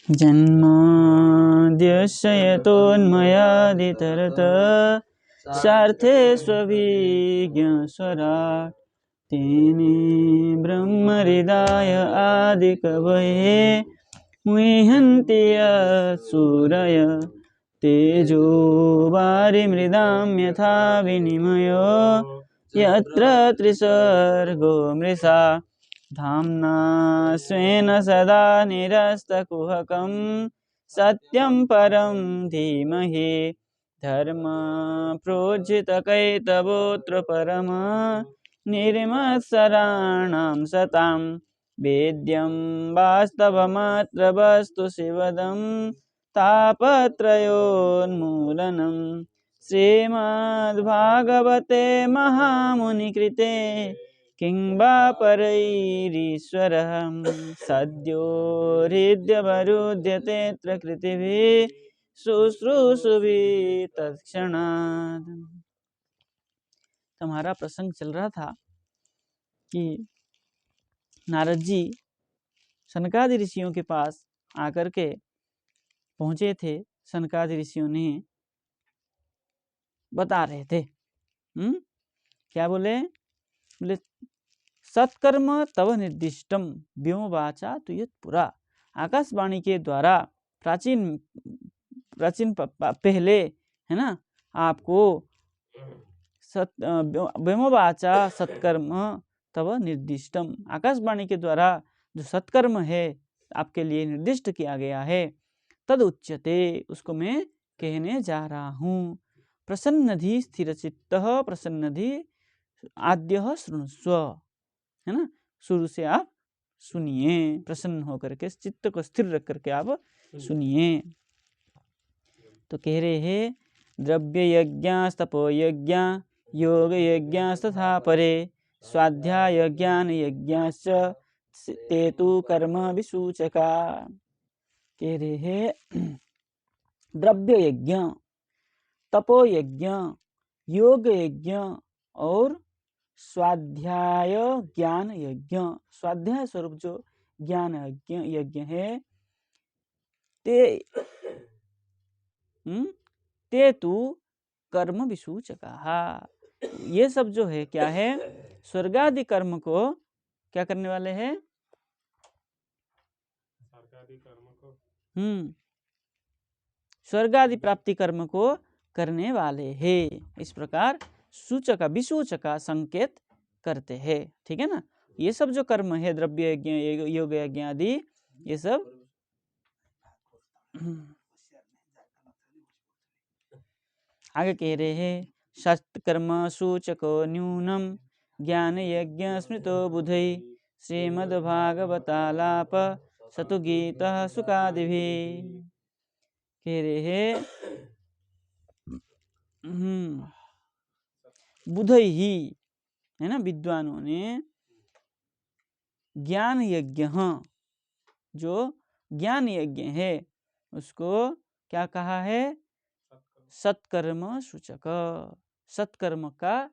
जन्माद्यस्य यतोन्मयादितरतः स्वार्थे स्वभिज्ञस्वराट् तेने ब्रह्महृदाय आदिकवये मुह्यन्ति सूरय तेजो वारिमृदां यथा विनिमयो यत्र त्रिसर्गो मृषा धाम्ना स्वेन सदा निरस्तकुहकं सत्यं परं धीमहि धर्मप्रोज्झितकैतवोऽत्र परम निर्मत्सराणां सतां वेद्यं वास्तवमत्र वस्तु शिवदं तापत्रयोन्मूलनं श्रीमद्भागवते महामुनिकृते किं वा परैरीश्वरः सद्यो हृद्यवरुध्यतेऽत्र कृतिभिः शुश्रूषुभिः तत्क्षणात्। हमारा प्रसंग चल रहा था कि नारद जी सनकादि ऋषियों के पास आकर के पहुंचे थे। सनकादि ऋषियों ने बता रहे थे क्या बोले सत्कर्म तव निर्दिष्टम व्योमवाचा तुयत पुरा। आकाशवाणी के द्वारा प्राचीन पहले है ना आपको व्योमवाचा सत्कर्म तव निर्दिष्टम, आकाशवाणी के द्वारा जो सत्कर्म है आपके लिए निर्दिष्ट किया गया है, तद उच्यते, उसको मैं कहने जा रहा हूँ। प्रसन्नधि स्थिरचित्तः प्रसन्नधि आद्यः शृणुस्व, है ना, शुरू से आप सुनिए, प्रसन्न होकर के चित्त को स्थिर रख करके आप सुनिए। तो कह रहे हैं द्रव्य यज्ञास्तपो यज्ञ योग यज्ञास्तथा परे स्वाध्याय ज्ञान यज्ञाश्च ते तु कर्म विसूचका। कह रहे हैं द्रव्य यज्ञ, तपो यज्ञ, योग यज्ञ और स्वाध्याय ज्ञान यज्ञ। स्वाध्याय स्वरूप जो ज्ञान यज्ञ है, ते तु कर्म विसूचका, ये सब जो है क्या है, स्वर्गादि कर्म को क्या करने वाले हैं, स्वर्गादि प्राप्ति कर्म को करने वाले हैं। इस प्रकार सूचक विसूचका संकेत करते हैं। ठीक है ना, ये सब जो कर्म है द्रव्य यज्ञ योग यज्ञ आदि, ये सब आगे कह रहे हैं सत्कर्म सूचको न्यूनम ज्ञान यज्ञ स्मृतो बुधै श्रीमद्भागवतालाप सतु गीता सुकादिभिः। कह रहे हैं बुधै ही, है ना, विद्वानों ने ज्ञान यज्ञ, जो ज्ञान यज्ञ है उसको क्या कहा है, सत्कर्म सूचक, सत्कर्म का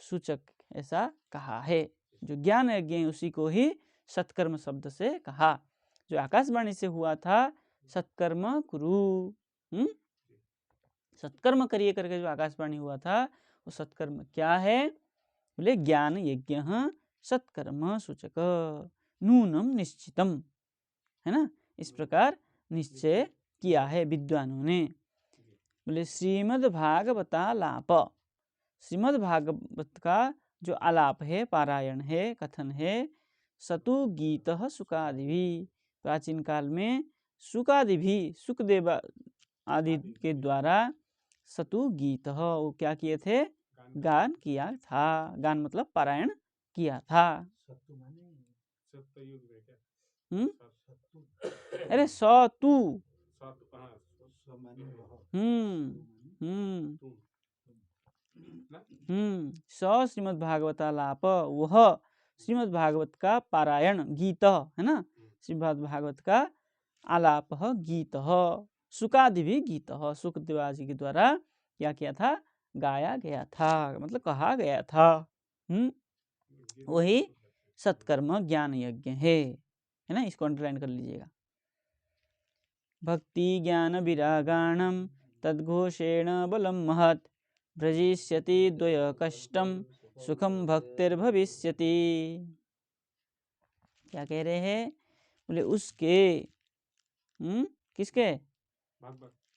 सूचक ऐसा कहा है। जो ज्ञान यज्ञ है उसी को ही सत्कर्म शब्द से कहा। जो आकाशवाणी से हुआ था सत्कर्म कुरु, सत्कर्म करिए करके जो आकाशवाणी हुआ था वो सत्कर्म क्या है, बोले ज्ञान यज्ञ सत्कर्म सूचक नूनम निश्चितम, है ना, इस प्रकार निश्चय किया है विद्वानों ने। बोले श्रीमद् भागवतालाप, श्रीमद् भागवत का जो आलाप है, पारायण है, कथन है, सतु गीत सुकादिभी, प्राचीन काल में सुकादि भी, सुखदेव आदि के द्वारा सतु गीत, वो क्या किए थे, गान किया था। गान मतलब पारायण किया था। अरे सतु, श्रीमद् भागवतालाप, वह श्रीमद् भागवत का पारायण, गीत है ना, श्रीमद् भागवत का आलाप गीत, सुकादि भी गीत, सुखदेवाजी के द्वारा क्या किया था, गाया गया था, मतलब कहा गया था। वही सत्कर्म ज्ञान यज्ञ है ना, इसको अंडरलाइन कर लीजिएगा। भक्ति ज्ञान विरागाणम तद्घोषेण बलम महत् भ्रजिष्यति द्वय कष्टम सुखम भक्तिर्भविष्यति। क्या कह रहे हैं? बोले उसके किसके?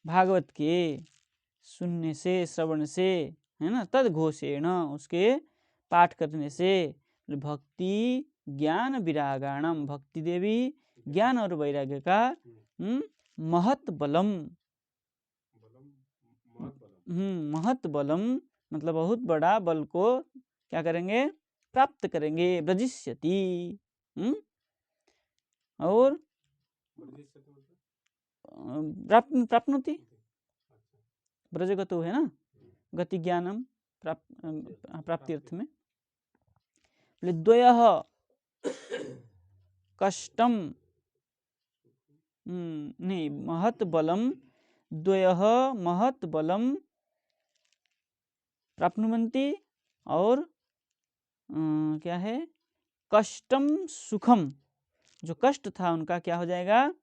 भागवत के सुनने से, श्रवण से, है ना, तद घोषेण उसके पाठ करने से, भक्ति ज्ञान विरागाणम भक्ति देवी ज्ञान और वैराग्य का महत बलम, महत बलम मतलब बहुत बड़ा बल को क्या करेंगे? प्राप्त करेंगे। ब्रजिष्यति और प्राप्नोति ब्रजगतो है ना, गति ज्ञानम प्राप्ति अर्थ में। द्वयः कष्टम नहीं महत बलम, द्वयः महत बलम प्राप्नुवन्ति और क्या है? कष्टम सुखम, जो कष्ट था उनका क्या हो जाएगा?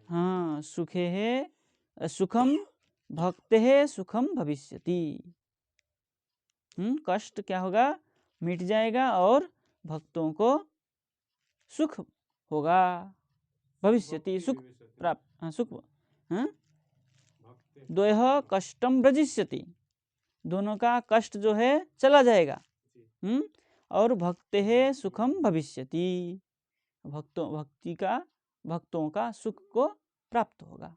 हाँ, सुखे है सुखम भक्ते है सुखम भविष्यति। कष्ट क्या होगा? मिट जाएगा और भक्तों को सुख होगा। भविष्यति सुख प्राप्त, सुख। द्वयः कष्टम ब्रजिष्यति, दोनों का कष्ट जो है चला जाएगा। और भक्ते है सुखम भविष्यति, भक्तों का सुख को प्राप्त होगा।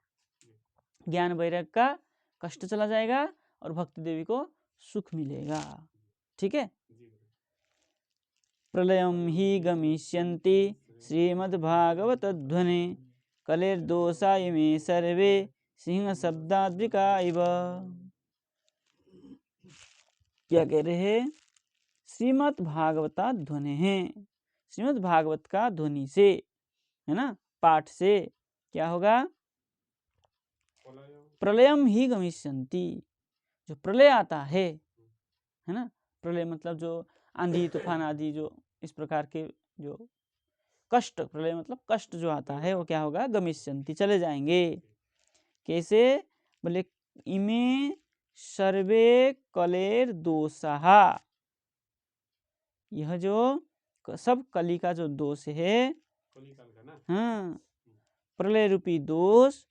ज्ञान वैराग्य का कष्ट चला जाएगा और भक्ति देवी को सुख मिलेगा। ठीक है। प्रलयम ही गमिष्यन्ति श्रीमद्भागवत ध्वनि कलेर्दोषा इमे सर्वे सिंह शब्दाद्विका इव। क्या कह रहे हैं? श्रीमद् भागवता ध्वनि है, श्रीमद् भागवत का ध्वनि से, है ना, पाठ से क्या होगा? प्रलयम ही गमिष्यन्ति, जो प्रलय आता है ना, प्रलय मतलब जो आंधी तूफान आदि जो इस प्रकार के जो कष्ट, प्रलय मतलब कष्ट जो आता है वो क्या होगा? गमिष्यन्ति चले जाएंगे। कैसे? बोले इमे सर्वे कलेर दोषाहा, यह जो सब कली का जो दोष है, हाँ, प्रलय रूपी दोष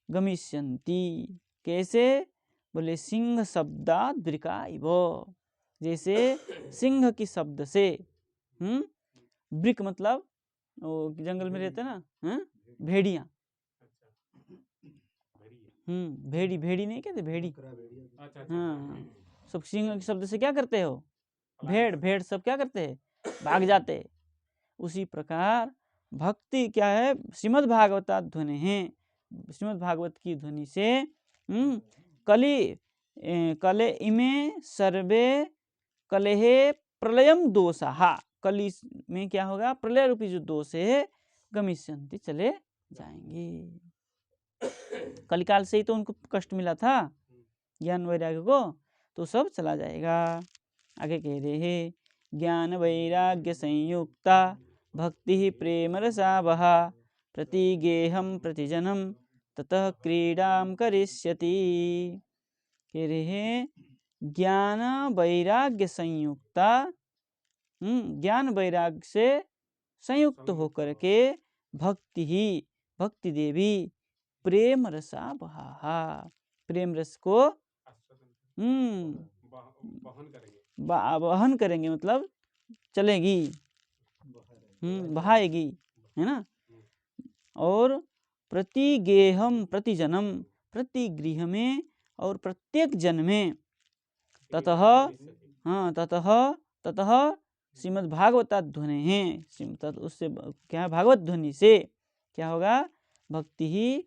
गमिष्यन्ति। कैसे? बोले सिंह शब्दात् वृका इव, जैसे सिंह की शब्द से, वृक मतलब वो जंगल में रहते ना, भेड़िया, भेड़ी, भेड़ी नहीं कहते, भेड़ी, हाँ, सब सिंह के शब्द से क्या करते हो? भेड़ सब क्या करते हैं? भाग जाते। उसी प्रकार भक्ति क्या है? श्रीमद् भागवता ध्वनि है, श्रीमद् भागवत की ध्वनि से कले इमे सर्वे कलेहे प्रलयम दोषाहा, कली में क्या होगा? प्रलय रूपी जो दोष है गमिष्यन्ति चले जाएंगे। कलिकाल से ही तो उनको कष्ट मिला था ज्ञान वैराग्य को, तो सब चला जाएगा। आगे कह रहे हैं ज्ञान वैराग्य संयुक्ता भक्ति प्रेम रसावहा प्रतिगेहम प्रतिजनम ततः क्रीडाम करिष्यति। कह रहे हैं ज्ञान वैराग्य संयुक्ता, ज्ञान वैराग्य से संयुक्त होकर के भक्ति देवी प्रेम रसा बहा, प्रेम रस को वहन करेंगे मतलब चलेगी, बहाएगी, है ना। और प्रतिगेहम प्रतिजनम, प्रति गृह में और प्रत्येक जन में, ततः श्रीमद् भागवता ध्वनि है, उससे क्या है? भागवत ध्वनि से क्या होगा? भक्ति ही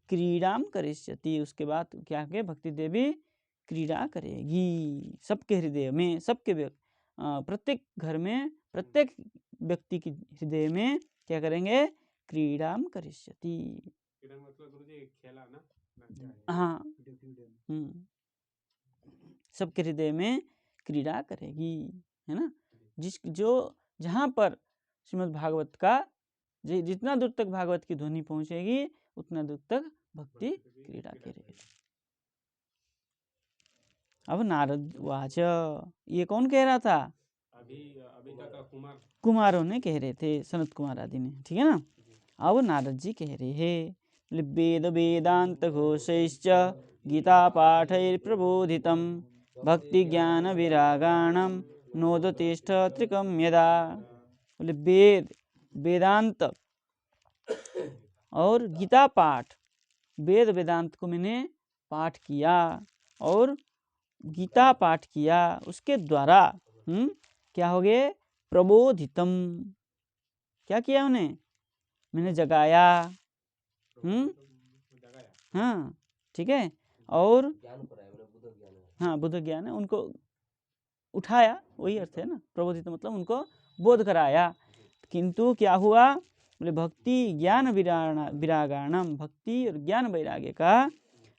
क्रीडाम करिष्यति, उसके बाद क्या है? भक्ति देवी क्रीड़ा करेगी सबके हृदय में, सबके प्रत्येक घर में, प्रत्येक व्यक्ति के हृदय में क्या करेंगे? क्रीडाम करिष्यति, हाँ, सबके हृदय में क्रीड़ा करेगी, है ना। जो जहाँ पर श्रीमद् भागवत का जितना दूर तक भागवत की ध्वनि पहुंचेगी उतना दूर तक भक्ति क्रीड़ा करेगी। अब नारद वाच, ये कौन कह रहा था? अभी तक कुमारों ने कह रहे थे, सनत कुमार आदि ने, ठीक है ना। अब नारद जी कह रहे हैं, वेद वेदांत घोषैश्च गीता पाठैर प्रबोधितम भक्ति ज्ञान विरागाणम नोदतिष्ठ त्रिकम यदा। बोले वेद वेदांत और गीता पाठ, वेद वेदांत को मैंने पाठ किया और गीता पाठ किया, उसके द्वारा क्या हो गए? प्रबोधितम, क्या किया उन्हें? मैंने जगाया। हाँ ठीक है। और हाँ बुद्ध ज्ञान है, उनको उठाया, वही अर्थ है ना। प्रबोधित मतलब उनको बोध कराया। किंतु क्या हुआ? बोले भक्ति ज्ञान विरागाणम, भक्ति और ज्ञान वैराग्य का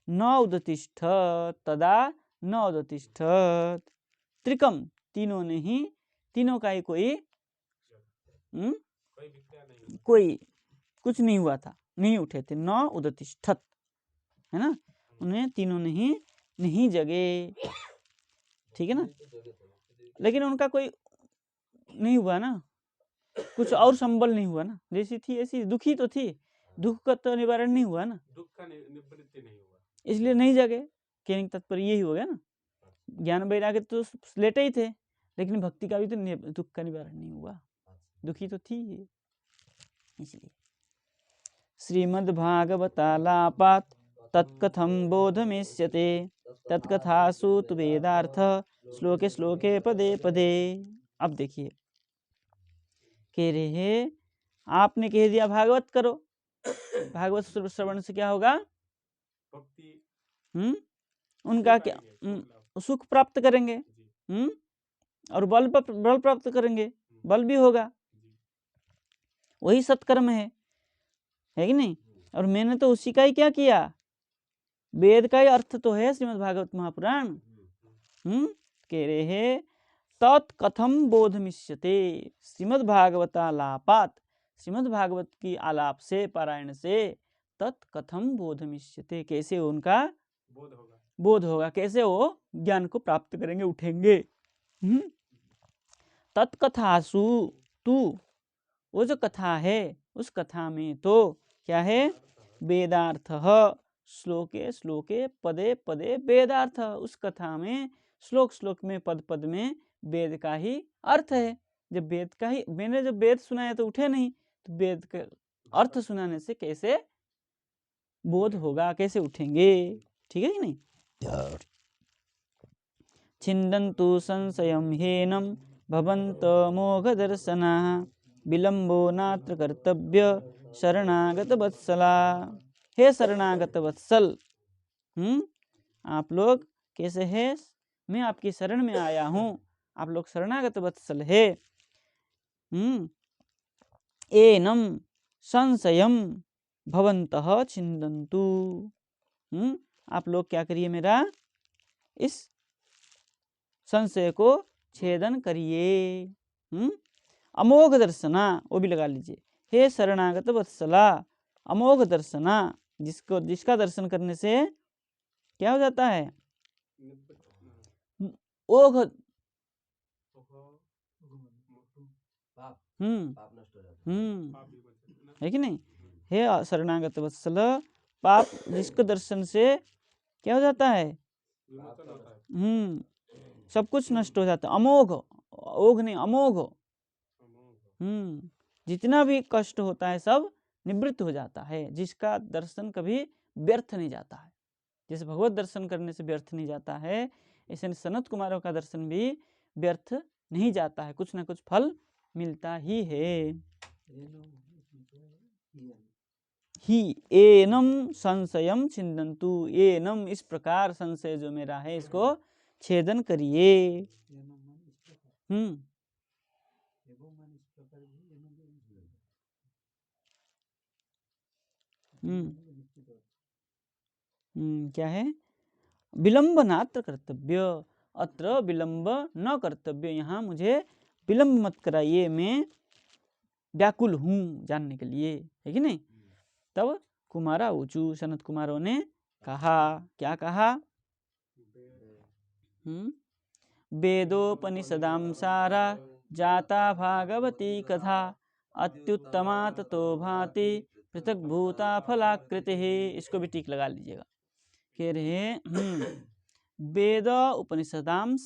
न उदतिष्ठ तदा न उदतिष्ठ त्रिकम, तीनों ने ही, तीनों का ही कोई कुछ नहीं हुआ था, नहीं उठे थे। न उदतिष्ठत है ना, उन्हें तीनों ने ही नहीं जगे, ठीक है ना। लेकिन उनका कोई नहीं हुआ ना, कुछ और संबल नहीं हुआ ना, जैसी थी ऐसी दुखी तो थी, दुख का तो निवारण नहीं हुआ ना, दुख का निवृत्ति नहीं हुआ, इसलिए नहीं जगे। कहने का तात्पर्य यही हो गया ना। ज्ञान वैराग्य तो लेटे ही थे, लेकिन भक्ति का भी तो दुख का निवारण नहीं हुआ, दुखी तो थी इसलिए। श्रीमद्भागवतालापात तत्कथम बोधमेष्यते तत्कथासु तु वेदार्थ श्लोके श्लोके पदे पदे। अब देखिए कह रहे हैं, आपने कह दिया भागवत करो, भागवत श्रवण से क्या होगा? उनका क्या सुख प्राप्त करेंगे, और बल प्राप्त करेंगे, बल भी होगा, वही सत्कर्म है कि नहीं। और मैंने तो उसी का ही क्या किया? वेद का ही अर्थ तो है श्रीमद् भागवत महापुराण। कह रहे हैं तत्कथम बोधमिष्यते, श्रीमद् भागवतालापात, श्रीमद् भागवत की आलाप से, पारायण से, तत्कथम बोधमिष्यते, कैसे उनका बोध होगा, कैसे वो ज्ञान को प्राप्त करेंगे, उठेंगे। तत्कथासु तू, वो जो कथा है उस कथा में तो क्या है? वेदार्थ, श्लोके श्लोके पदे पदे वेदार्थ, उस कथा में श्लोक श्लोक में पद पद में वेद का ही अर्थ है। जब वेद का ही, मैंने जब वेद सुनाया तो उठे नहीं, तो वेद का अर्थ सुनाने से कैसे बोध होगा, कैसे उठेंगे, ठीक है कि नहीं। छिन्दन्तु संशयं ह्येनं भवन्त मोघदर्शनाः विलम्बो नात्र कर्तव्य शरणागत वत्सला। हे शरणागत वत्सल, आप लोग कैसे हैं? मैं आपकी शरण में आया हूँ, आप लोग शरणागत वत्सल है। एनं संशयं भवन्तः छिन्दन्तु, आप लोग क्या करिए? मेरा इस संशय को छेदन करिए। अमोघ दर्शना, वो भी लगा लीजिए। हे शरणागत वत्सला, अमोघ दर्शना, जिसका दर्शन करने से क्या हो जाता है? ओघ, है कि नहीं। हे शरणागत वत्सल, पाप जिसके दर्शन से क्या हो जाता है? सब कुछ नष्ट हो जाता है। अमोघ, ओघ नहीं, अमोघ। जितना भी कष्ट होता है सब निवृत्त हो जाता है, जिसका दर्शन कभी व्यर्थ नहीं जाता है। जैसे भगवत दर्शन करने से व्यर्थ नहीं जाता है, ऐसे सनत कुमारों का दर्शन भी व्यर्थ नहीं जाता है, कुछ ना कुछ फल मिलता ही है। ही एनम संशयम छिन्दन्तु, एनम, इस प्रकार संशय जो मेरा है इसको छेदन करिए। क्या है? विलंब नात्र कर्तव्य, अत्र विलंब न कर्तव्य, यहाँ मुझे विलंब मत कराइए, मैं व्याकुल हूँ जानने के लिए, है कि नहीं। तब कुमारा ऊचू, सनत कुमारों ने कहा, क्या कहा? वेदोपनिषदां सारा जाता भागवती कथा, अत्युत्तमा ततो भाति पृथक भूता फलाकृति। इसको भी टिक लगा लीजिएगा। कह रहे वेद उपनिषदाम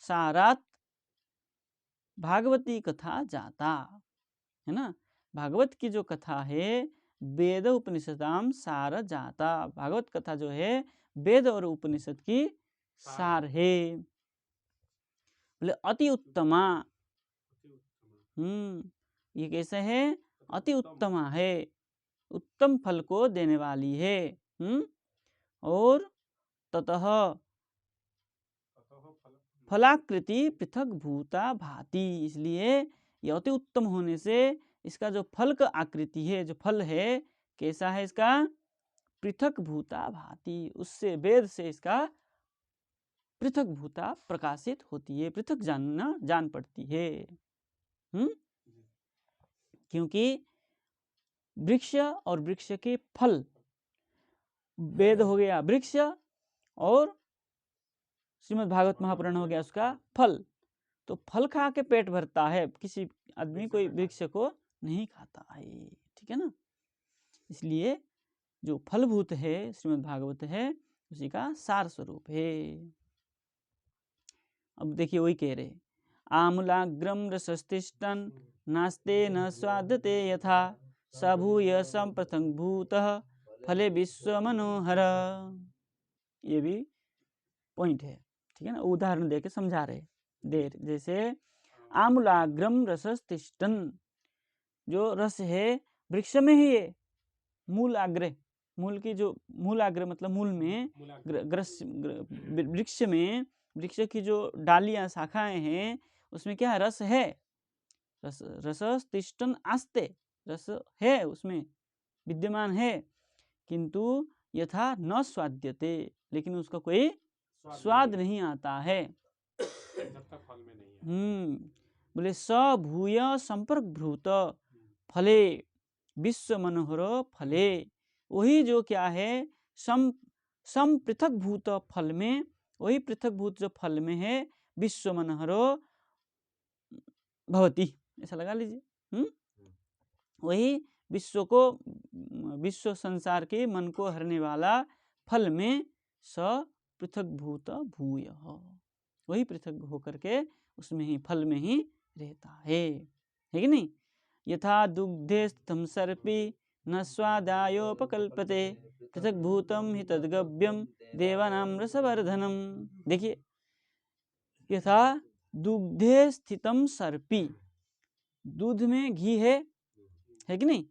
सारात भागवती कथा जाता, है ना। भागवत की जो कथा है वेद उपनिषदाम सार जाता, भागवत कथा जो है वेद और उपनिषद की सार है। बोले अति उत्तमा, ये कैसे है? अति उत्तमा है, उत्तम फल को देने वाली है। और ततः फलाकृति पृथक भूता भाति, इसलिए ये अति उत्तम होने से इसका जो फल का आकृति है, जो फल है कैसा है इसका? पृथक भूता भाति, उससे वेद से इसका पृथक भूता प्रकाशित होती है, पृथक जान पड़ती है। क्योंकि वृक्ष और वृक्ष के फल, वेद हो गया वृक्ष और श्रीमद् भागवत महापुराण हो गया उसका फल। तो फल खा के पेट भरता है, किसी आदमी कोई वृक्ष को नहीं खाता है, ठीक है ना। इसलिए जो फलभूत है श्रीमद् भागवत है, उसी का सार स्वरूप है। अब देखिए वही कह रहे, आमूलाग्रम रसस्तिष्ठन् नास्ते न स्वादते यथा, सभूय संप्रथम भूतः फले विश्व मनोहर। ये भी पॉइंट है, ठीक है ना। उदाहरण देके समझा रहे देर, जैसे आमूलाग्रम रसस्तिष्ठन्, जो रस है वृक्ष में ही है, मूल आग्रह, मूल की जो मूल आग्रह मतलब मूल में वृक्ष में, वृक्ष की जो डालियां शाखाएं हैं उसमें क्या रस है? रस तिष्ठन आस्ते, रस है उसमें विद्यमान है, किंतु यथा न स्वाद्यते, लेकिन उसका कोई स्वाद नहीं आता है जब तक फल में नहीं है। बोले स भूय संपर्क भ्रूत फले विश्व मनोहर फले, वही जो क्या है सम पृथक भूत फल में, वही पृथक भूत जो फल में है विश्व मनोहरो भवती, ऐसा लगा लीजिए। वही विश्व को, विश्व संसार के मन को हरने वाला फल में स पृथक भूत भूय, वही पृथक होकर के उसमें ही फल में ही रहता है कि नहीं। यथा दुग्धे स्थितं सर्पी न स्वादायोपकल्पते पृथक भूतम हि तद्गव्यम देवानां रसवर्धनम। देखिए, यथा दुग्धे स्थितम सर्पी, दूध में घी है कि नहीं,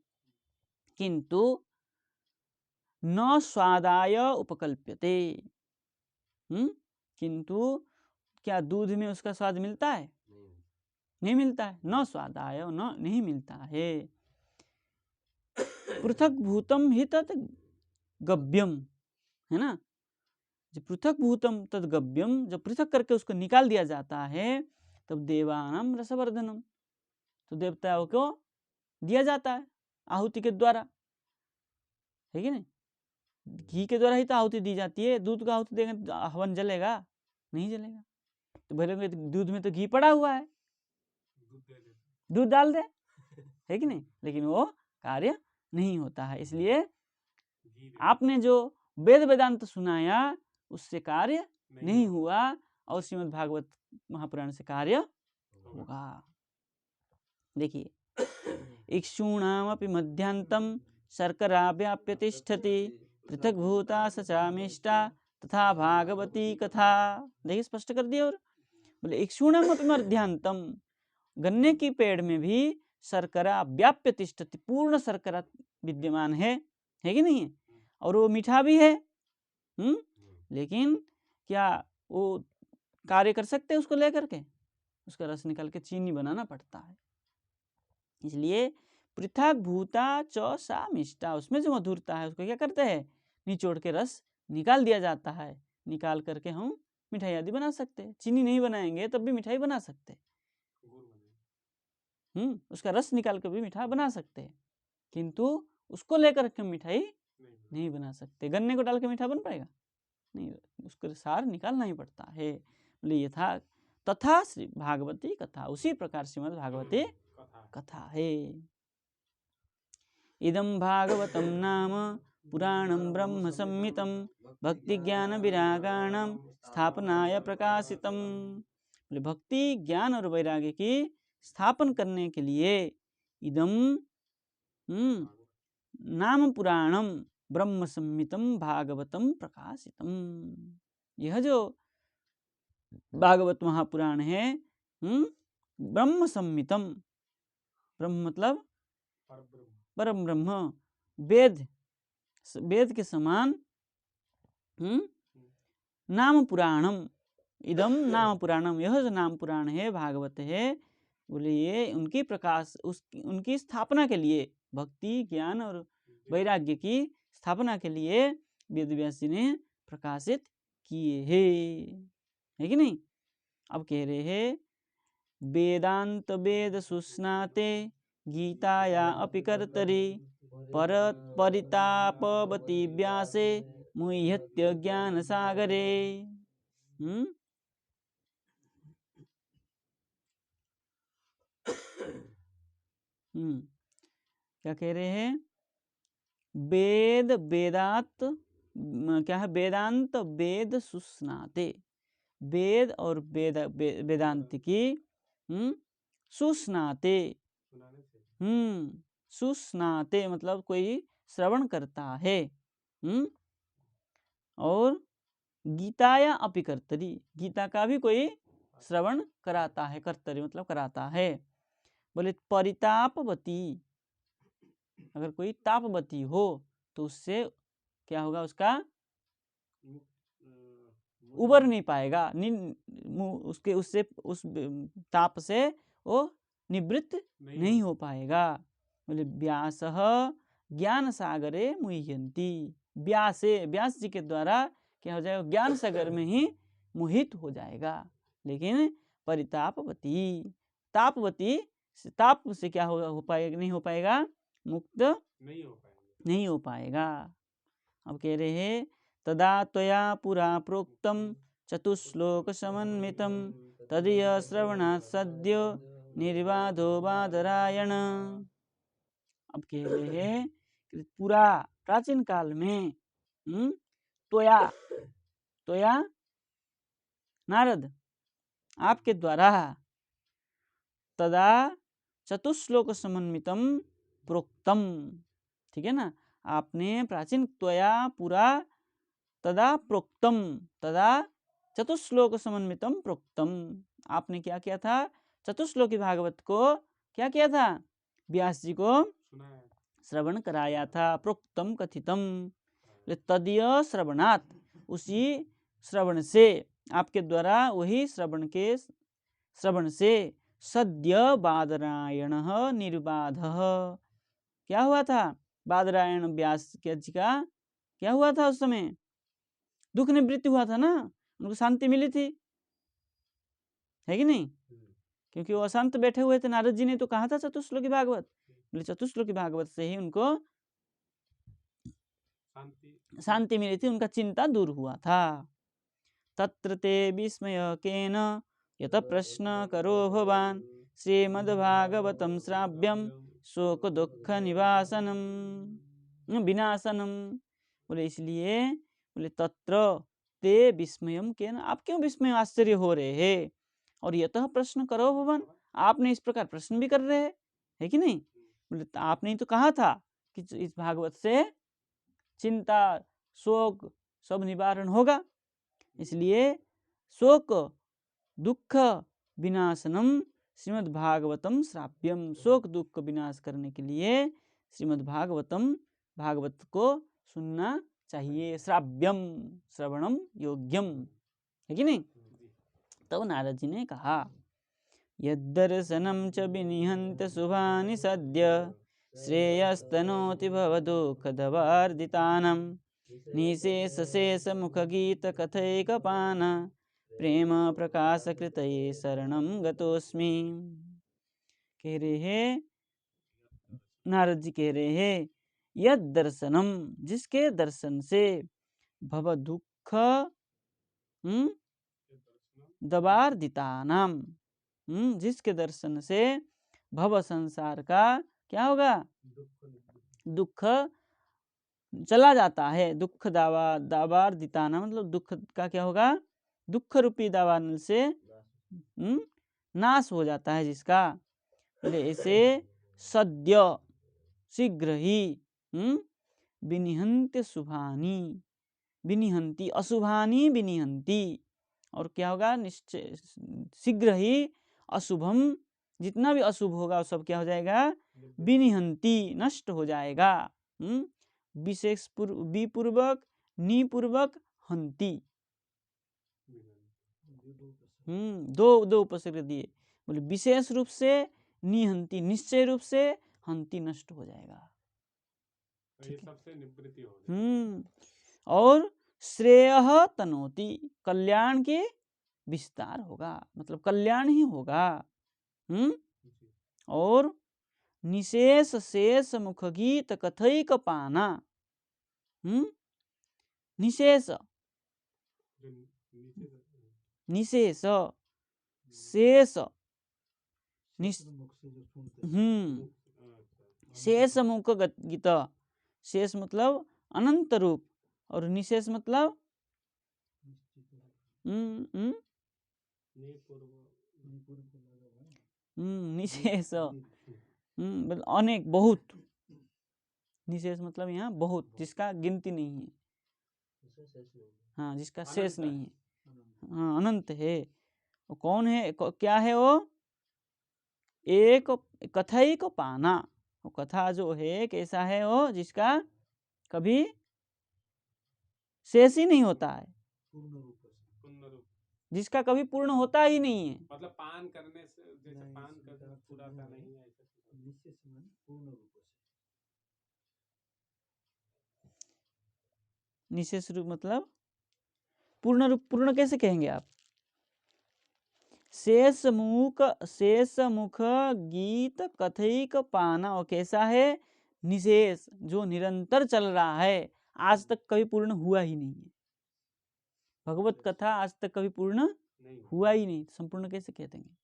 किंतु न स्वादाय उपकल्प्यते, किंतु क्या दूध में उसका स्वाद मिलता है? नहीं मिलता है। न स्वादाय, न नहीं मिलता है। पृथक भूतम हि तत् गव्यम, है ना। जब पृथक भूतम तद गव्यम, जब पृथक करके उसको निकाल दिया जाता है, तब देवानाम रसवर्धनम, तो देवताओं को दिया जाता है आहुति के द्वारा, है कि नहीं। घी के द्वारा ही तो आहुति दी जाती है, दूध का आहुति देंगे तो हवन जलेगा? नहीं जलेगा। तो बोलेंगे दूध में तो घी पड़ा हुआ है, दूध डाल दे, है कि नहीं, लेकिन वो कार्य नहीं होता है। इसलिए आपने जो वेद वेदांत सुनाया उससे कार्य नहीं हुआ, और श्रीमद् भागवत महापुराण से कार्य होगा। देखिए, इक्षूणामपि मध्यांतम शर्करा व्याप्य तिष्ठति पृथक भूता सचामिष्टा तथा भागवती कथा। देखिए स्पष्ट कर दिया। और बोले इक्षूणामपि मध्यांतम, गन्ने की पेड़ में भी शर्करा व्याप्य तिष्ठति, पूर्ण शर्करा विद्यमान है कि नहीं है, और वो मीठा भी है। लेकिन क्या वो कार्य कर सकते हैं उसको लेकर के? उसका रस निकाल के चीनी बनाना पड़ता है। इसलिए पृथक भूता च सा मिष्टा, उसमें जो मधुरता है उसको क्या करते हैं? निचोड़ के रस निकाल दिया जाता है। निकाल करके हम मिठाई आदि बना सकते हैं। चीनी नहीं बनाएंगे तब भी मिठाई बना सकते हैं। उसका रस निकाल कर भी मिठाई बना सकते हैं, किंतु उसको लेकर के मिठाई नहीं बना सकते। गन्ने को डाल के मीठा बन पाएगा? नहीं, उसको सार निकालना ही पड़ता है। बोले ये था तथा श्री भागवती कथा, उसी प्रकार श्रीमद् भागवती कथा है। इदं भागवतं नाम पुराणं ब्रह्म संहितं भक्ति ज्ञान विरागाणां स्थापनाय प्रकाशितम। बोले भक्ति ज्ञान और वैराग्य की स्थापन करने के लिए इदम नाम पुराणम ब्रह्म संहितं भागवतम प्रकाशितम, यह जो भागवत महापुराण है ब्रह्म संहितम, ब्रह्म मतलब परम ब्रह्म, वेद के समान नाम पुराणम, इदम नाम पुराणम, यह जो नाम पुराण है भागवत है, बोले ये उनकी प्रकाश उनकी स्थापना के लिए, भक्ति ज्ञान और वैराग्य की स्थापना के लिए वेद व्यास जी ने प्रकाशित किए है कि नहीं। अब कह रहे हैं वेदांत वेद सुस्नाते गीताया अपि कर्तरि परितापवती व्यासे मुह्यत्य ज्ञान सागरे। क्या कह रहे हैं? क्या है? वेदांत वेद सुस्नाते, वेद और वेदांत की सुस्नाते, सुस्नाते मतलब कोई श्रवण करता है, और गीताया अपि कर्तरि, गीता का भी कोई श्रवण कराता है, कर्तरि मतलब कराता है। बोले परितापवती, अगर कोई तापवती हो तो उससे क्या होगा? उसका उबर नहीं पाएगा, उससे उस ताप से वो निवृत्त नहीं हो पाएगा। बोले व्यासः ज्ञान सागरे मुह्यन्ति, व्यास जी के द्वारा क्या हो जाएगा? ज्ञान सागर में ही मोहित हो जाएगा। लेकिन परितापवती, तापवती, ताप से क्या हो पाएगा? नहीं हो पाएगा, मुक्त नहीं हो पाएगा। अब कह रहे हैं तदा त्वया पुरा प्रोक्तम चतुश्लोक समन्वितम तदीय श्रवणात् सद्यो निर्बाधो बादरायण। अब कह रहे हैं कि पूरा प्राचीन काल में त्वया नारद आपके द्वारा तदा चतुश्लोक समन्वितम प्रोक्तम, ठीक है ना, आपने प्राचीन त्वया पुरा तदा प्रोक्तम, तदा चतुश्लोक समन्वितम प्रोक्तम, आपने क्या किया था? चतुश्लोकी भागवत को क्या किया था? व्यास जी को श्रवण कराया था। प्रोक्तम कथितम, तदीय श्रवणात्, उसी श्रवण से, आपके द्वारा वही श्रवण से सद्य बादरायण निर्बाध, क्या हुआ था? बादरायण व्यास जी का क्या हुआ था? उस समय दुख निवृत्ति हुआ था ना, उनको शांति मिली थी, है कि नहीं? क्योंकि वो अशांत बैठे हुए थे। नारद जी ने तो कहा था चतुश्लोकी भागवत, बोले चतुश्लोकी भागवत से ही उनको शांति मिली थी, उनका चिंता दूर हुआ था। तत्र ते विस्मय केन यत प्रश्न करो भवान श्रीमद्भागवतं श्राव्यम शोक दुख निवासनम विनाशनम। बोले इसलिए, बोले तत्र ते विस्मयम केन, आप क्यों विस्मय आश्चर्य हो रहे हैं? और यतः प्रश्न करो भवन, आपने इस प्रकार प्रश्न भी कर रहे हैं, है कि नहीं? बोले आपने तो कहा था कि इस भागवत से चिंता शोक सब निवारण होगा, इसलिए शोक दुख विनाशनम श्रीमद् भागवतम श्राव्यम, शोक दुख को विनाश करने के लिए श्रीमद् भागवतम, भागवत को सुनना चाहिए। श्राव्यम श्रवणम योग्यम, है कि नहीं? तब नारद जी ने कहा यद्दर्शनम च विनिहंत शुभानि सद्य श्रेयस्तनोति भवदुःखदवार्दितानं निशेष शेष मुख गीत कथैकपान प्रेम प्रकाश कृतये शरणं गतोस्मि। कह रहे हैं, नारद जी कह रहे हैं, यद दर्शनम, जिसके दर्शन से भव दुख दबार्दितानाम, जिसके दर्शन से भव संसार का क्या होगा, दुख चला जाता है। दुख दाबार्दिताना मतलब दुख का क्या होगा, दुख रूपी दावानल से नाश हो जाता है जिसका। ऐसे सद्य शीघ्र ही विनिहंति शुभानी, विनिहंती अशुभानी विनिहंती, और क्या होगा, निश्चय शीघ्र ही अशुभम, जितना भी अशुभ होगा वो सब क्या हो जाएगा, विनिहंती नष्ट हो जाएगा। विशेष विपूर्वक निपूर्वक हंती, दो उपसर्ग दिए, बोले विशेष रूप से निहंती, निश्चय रूप से हंती, नष्ट हो जाएगा। सबसे निवृत्ति हो और श्रेय तनोति, कल्याण के विस्तार होगा, मतलब कल्याण ही होगा। और निशेष शेष मुख गीत कथैक पाना, निशेष निशेष शेष शेष मुख गीत, शेष मतलब अनंत रूप, और निशेष मतलब निशेष अनेक, बहुत, निशेष मतलब यहाँ बहुत, जिसका गिनती नहीं है, हाँ, जिसका शेष नहीं है, हाँ, अनंत है। वो कौन है, क्या है वो, एक कथई को पाना, वो कथा जो है कैसा है, वो जिसका कभी शेष ही नहीं होता है, जिसका कभी पूर्ण होता ही नहीं है, मतलब पान करने से जैसे पान करने पूरा का नहीं है, निशेष रूप मतलब पूर्ण रूप, पूर्ण कैसे कहेंगे आप, शेष मुख गीत कथैक पाना, और कैसा है, निशेष, जो निरंतर चल रहा है, आज तक कभी पूर्ण हुआ ही नहीं है, भगवत कथा आज तक कभी पूर्ण हुआ ही नहीं, संपूर्ण कैसे कह देंगे।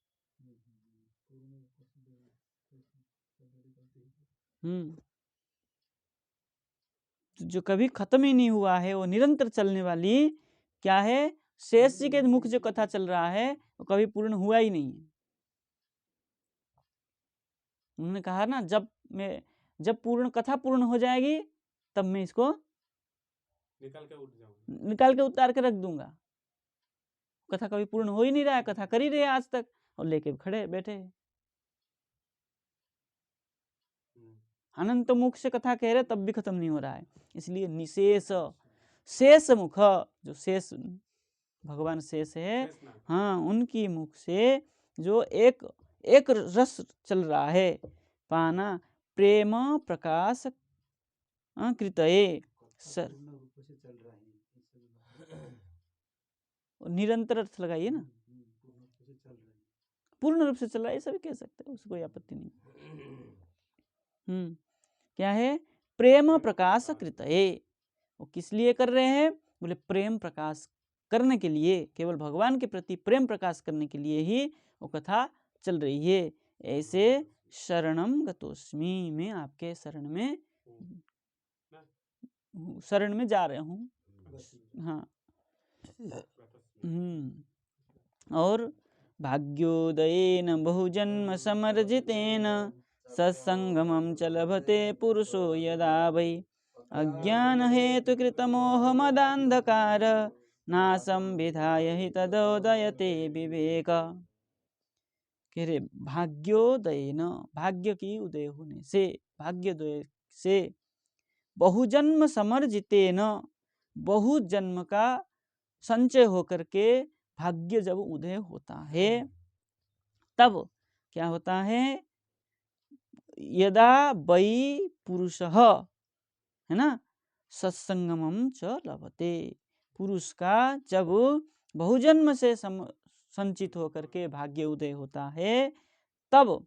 जो कभी खत्म ही नहीं हुआ है, वो निरंतर चलने वाली क्या है, शेष जी के मुख जो कथा चल रहा है वो कभी पूर्ण हुआ ही नहीं है। उन्होंने कहा ना, जब पूर्ण कथा पूर्ण हो जाएगी तब मैं इसको निकाल के उतार के रख दूंगा। कथा कभी पूर्ण हो ही नहीं रहा है, कथा कर ही रहे आज तक, और लेके खड़े बैठे अनंत मुख से कथा कह रहे तब भी खत्म नहीं हो रहा है। इसलिए निशेष शेष मुख, जो शेष भगवान शेष है, हाँ, उनकी मुख से जो एक रस चल रहा है, पाना प्रेम प्रकाश कृतये, सर निरंतर अर्थ लगाइए ना, पूर्ण रूप से चल रहा है, ऐसा भी कह सकते हैं, उसको कोई आपत्ति नहीं। क्या है, प्रेम प्रकाश कृतये, वो किस लिए कर रहे हैं, बोले प्रेम प्रकाश करने के लिए, केवल भगवान के प्रति प्रेम प्रकाश करने के लिए ही वो कथा चल रही है। ऐसे शरणम गतोस्मि, मैं आपके शरण में जा रहा हूँ, हाँ। और भाग्योदयेन बहुजन्म समर्जितेन सत्संगमं च लभते पुरुषो यदा वै अज्ञान हेतु कृतमोह मदांधकार नासं विधाय हि तदोदयते विवेक। कह रहे भाग्योदयेन, भाग्य की उदय होने से, भाग्योदय से, बहुजन्म समर्जितेन, बहुत जन्म का संचय होकर के भाग्य जब उदय होता है तब क्या होता है, यदा वै पुरुषः, है ना, सत्संगमं च लभते, पुरुष का जब बहुजन्म से संचित होकर के भाग्य उदय होता है तब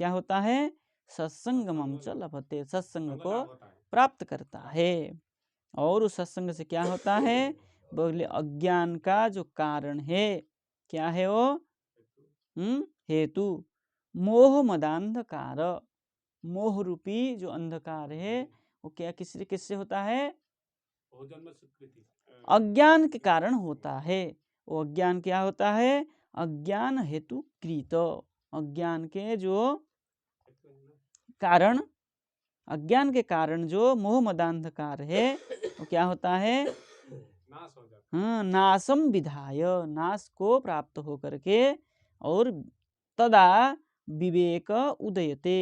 क्या होता है? सत्संगमं च लभते, सत्संग संग को लाभ होता है। प्राप्त करता है। और उस सत्संग से क्या होता है? बोले अज्ञान का जो कारण है, क्या है वो? हेतु। मोह मदांधकार, मोह रूपी जो अंधकार है वो क्या किससे होता है? भोजन में स्वीकृति अज्ञान के कारण होता है। वो अज्ञान क्या होता है? अज्ञान हेतु कृत, अज्ञान के जो कारण, अज्ञान के कारण जो मोह मदांधकार है वो क्या होता है? नाश हो जाता हाँ, नाशम विधाय, नाश को प्राप्त होकर के, और तदा विवेक उदयते,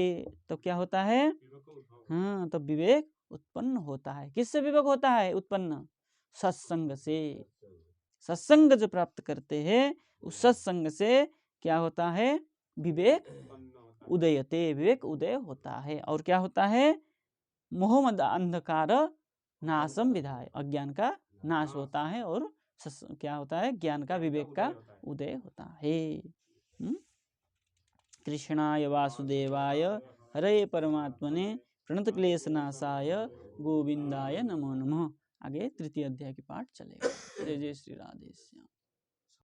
तो क्या होता है? है। विवेक को उद्भव हाँ, तो विवेक उत्पन्न होता है। किससे विवेक होता है उत्पन्न? सत्संग से। सत्संग जो प्राप्त करते हैं उस सत्संग से क्या होता है? विवेक उत्पन्न होता है। उदयते, विवेक उदय होता है। और क्या होता है? मोहमद अंधकार नाशम विधाय, अज्ञान का नाश होता है, और क्या होता है? ज्ञान का, विवेक का उदय होता है। कृष्णाय वासुदेवाय हरे परमात्मने प्रणतक्लेशनाशाय गोविंदाय नमो नमः। आगे तृतीय अध्याय के पाठ चलेगा। जय जय श्री राधे श्याम।